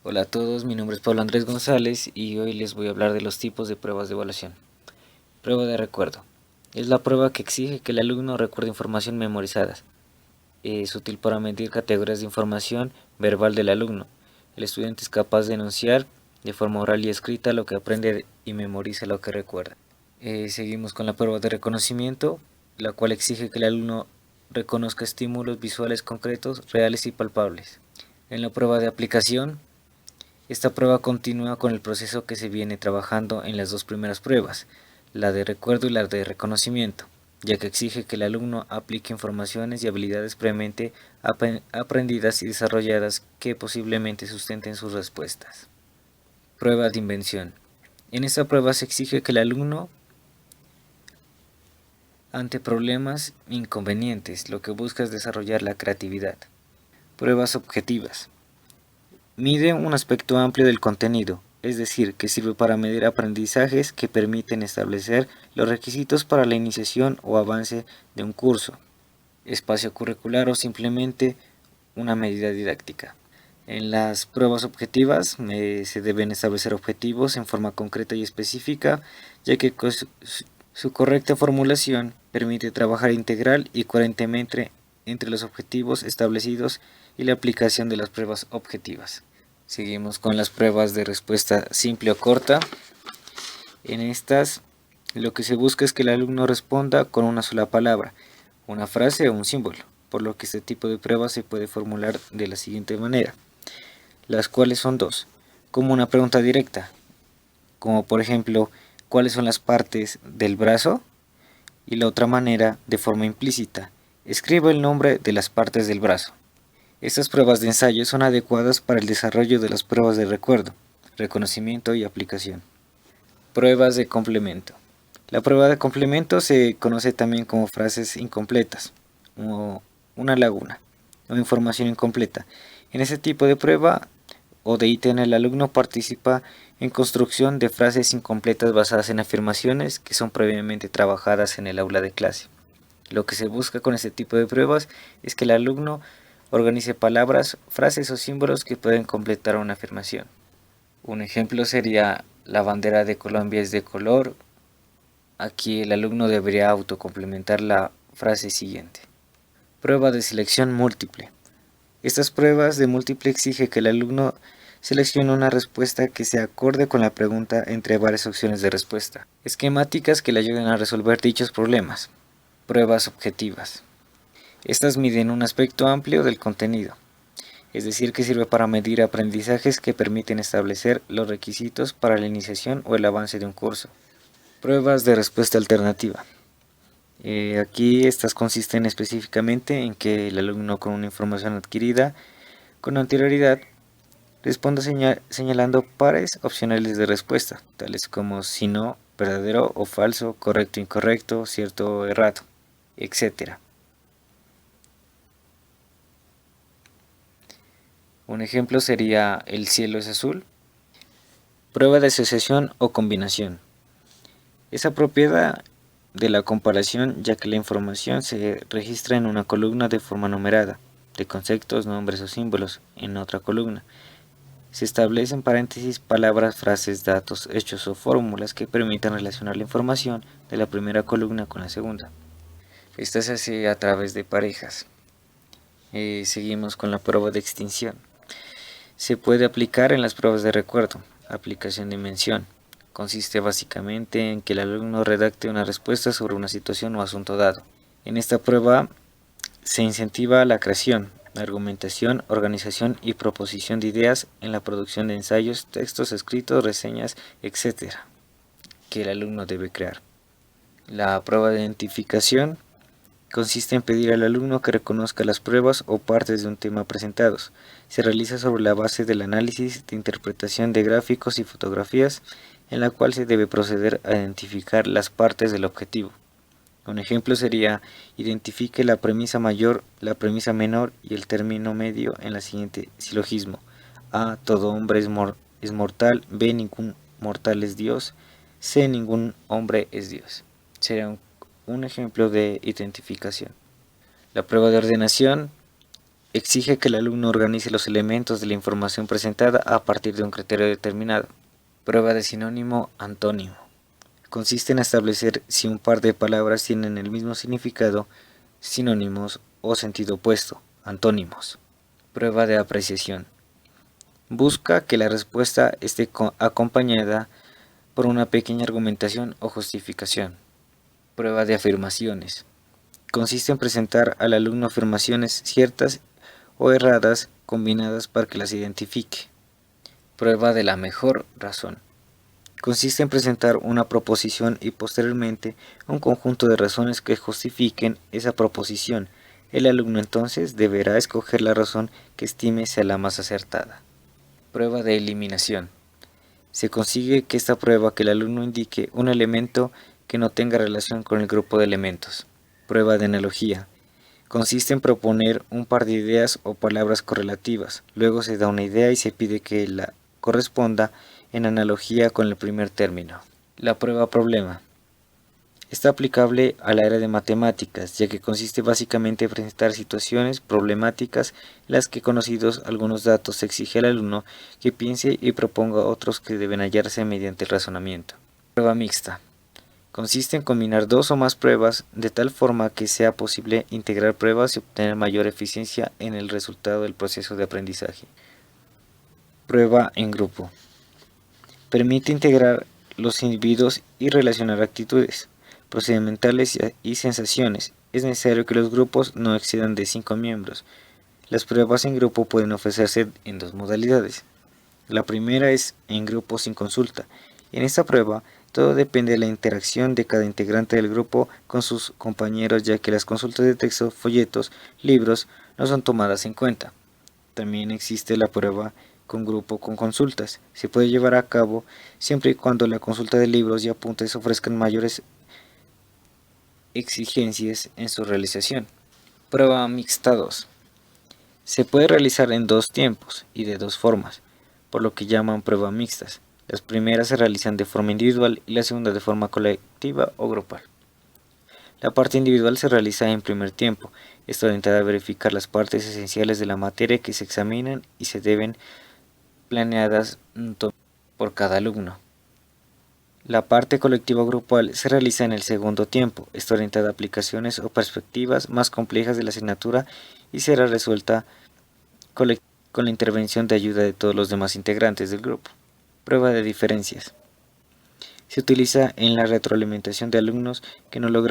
Hola a todos, mi nombre es Pablo Andrés González y hoy les voy a hablar de los tipos de pruebas de evaluación. Prueba de recuerdo. Es la prueba que exige que el alumno recuerde información memorizada. Es útil para medir categorías de información verbal del alumno. El estudiante es capaz de enunciar de forma oral y escrita lo que aprende y memoriza lo que recuerda. Seguimos con la prueba de reconocimiento, la cual exige que el alumno reconozca estímulos visuales concretos, reales y palpables. En la prueba de aplicación, esta prueba continúa con el proceso que se viene trabajando en las dos primeras pruebas, la de recuerdo y la de reconocimiento, ya que exige que el alumno aplique informaciones y habilidades previamente aprendidas y desarrolladas que posiblemente sustenten sus respuestas. Prueba de invención. En esta prueba se exige que el alumno, ante problemas inconvenientes, lo que busca es desarrollar la creatividad. Pruebas objetivas. Mide un aspecto amplio del contenido, es decir, que sirve para medir aprendizajes que permiten establecer los requisitos para la iniciación o avance de un curso, espacio curricular o simplemente una medida didáctica. En las pruebas objetivas se deben establecer objetivos en forma concreta y específica, ya que su correcta formulación permite trabajar integral y coherentemente entre los objetivos establecidos y la aplicación de las pruebas objetivas. Seguimos con las pruebas de respuesta simple o corta. En estas, lo que se busca es que el alumno responda con una sola palabra, una frase o un símbolo, por lo que este tipo de prueba se puede formular de la siguiente manera, las cuales son dos, como una pregunta directa, como por ejemplo, ¿cuáles son las partes del brazo? Y la otra manera, de forma implícita, escriba el nombre de las partes del brazo. Estas pruebas de ensayo son adecuadas para el desarrollo de las pruebas de recuerdo, reconocimiento y aplicación. Pruebas de complemento. La prueba de complemento se conoce también como frases incompletas, o una laguna, o información incompleta. En ese tipo de prueba o de ítem el alumno participa en construcción de frases incompletas basadas en afirmaciones que son previamente trabajadas en el aula de clase. Lo que se busca con este tipo de pruebas es que el alumno organice palabras, frases o símbolos que pueden completar una afirmación. Un ejemplo sería la bandera de Colombia es de color. Aquí el alumno debería autocomplementar la frase siguiente. Prueba de selección múltiple. Estas pruebas de múltiple exige que el alumno seleccione una respuesta que se acorde con la pregunta entre varias opciones de respuesta, esquemáticas que le ayuden a resolver dichos problemas. Pruebas objetivas. Estas miden un aspecto amplio del contenido, es decir, que sirve para medir aprendizajes que permiten establecer los requisitos para la iniciación o el avance de un curso. Pruebas de respuesta alternativa. Aquí estas consisten específicamente en que el alumno con una información adquirida con anterioridad responda señalando pares opcionales de respuesta, tales como si no, verdadero o falso, correcto o incorrecto, cierto o errado, etc. Un ejemplo sería el cielo es azul. Prueba de asociación o combinación. Esa propiedad de la comparación, ya que la información se registra en una columna de forma numerada, de conceptos, nombres o símbolos, en otra columna. Se establecen paréntesis, palabras, frases, datos, hechos o fórmulas que permitan relacionar la información de la primera columna con la segunda. Esta se hace a través de parejas. Seguimos con la prueba de extinción. Se puede aplicar en las pruebas de recuerdo. Aplicación de mención. Consiste básicamente en que el alumno redacte una respuesta sobre una situación o asunto dado. En esta prueba se incentiva la creación, la argumentación, organización y proposición de ideas en la producción de ensayos, textos escritos, reseñas, etc., que el alumno debe crear. La prueba de identificación consiste en pedir al alumno que reconozca las pruebas o partes de un tema presentados. Se realiza sobre la base del análisis de interpretación de gráficos y fotografías, en la cual se debe proceder a identificar las partes del objetivo. Un ejemplo sería: identifique la premisa mayor, la premisa menor y el término medio en la siguiente silogismo. A. Todo hombre es mortal. B. Ningún mortal es Dios. C. Ningún hombre es Dios. Sería un ejemplo de identificación. La prueba de ordenación exige que el alumno organice los elementos de la información presentada a partir de un criterio determinado. Prueba de sinónimo antónimo. Consiste en establecer si un par de palabras tienen el mismo significado, sinónimos o sentido opuesto, antónimos. Prueba de apreciación. Busca que la respuesta esté acompañada por una pequeña argumentación o justificación. Prueba de afirmaciones. Consiste en presentar al alumno afirmaciones ciertas o erradas combinadas para que las identifique. Prueba de la mejor razón. Consiste en presentar una proposición y posteriormente un conjunto de razones que justifiquen esa proposición. El alumno entonces deberá escoger la razón que estime sea la más acertada. Prueba de eliminación. Se consigue que esta prueba que el alumno indique un elemento que no tenga relación con el grupo de elementos. Prueba de analogía. Consiste en proponer un par de ideas o palabras correlativas. Luego se da una idea y se pide que la corresponda en analogía con el primer término. La prueba problema. Está aplicable a la área de matemáticas, ya que consiste básicamente en presentar situaciones problemáticas en las que, conocidos algunos datos, se exige al alumno que piense y proponga otros que deben hallarse mediante el razonamiento. Prueba mixta. Consiste en combinar dos o más pruebas de tal forma que sea posible integrar pruebas y obtener mayor eficiencia en el resultado del proceso de aprendizaje. Prueba en grupo. Permite integrar los individuos y relacionar actitudes procedimentales y sensaciones. Es necesario que los grupos no excedan de 5 miembros. Las pruebas en grupo pueden ofrecerse en dos modalidades. La primera es en grupo sin consulta. En esta prueba, todo depende de la interacción de cada integrante del grupo con sus compañeros, ya que las consultas de texto, folletos, libros no son tomadas en cuenta. También existe la prueba con grupo con consultas. Se puede llevar a cabo siempre y cuando la consulta de libros y apuntes ofrezcan mayores exigencias en su realización. Prueba mixta 2. Se puede realizar en dos tiempos y de dos formas, por lo que llaman pruebas mixtas. Las primeras se realizan de forma individual y la segunda de forma colectiva o grupal. La parte individual se realiza en primer tiempo. Está orientada a verificar las partes esenciales de la materia que se examinan y se deben planeadas por cada alumno. La parte colectiva o grupal se realiza en el segundo tiempo. Está orientada a aplicaciones o perspectivas más complejas de la asignatura y será resuelta con la intervención de ayuda de todos los demás integrantes del grupo. Prueba de diferencias. Se utiliza en la retroalimentación de alumnos que no logran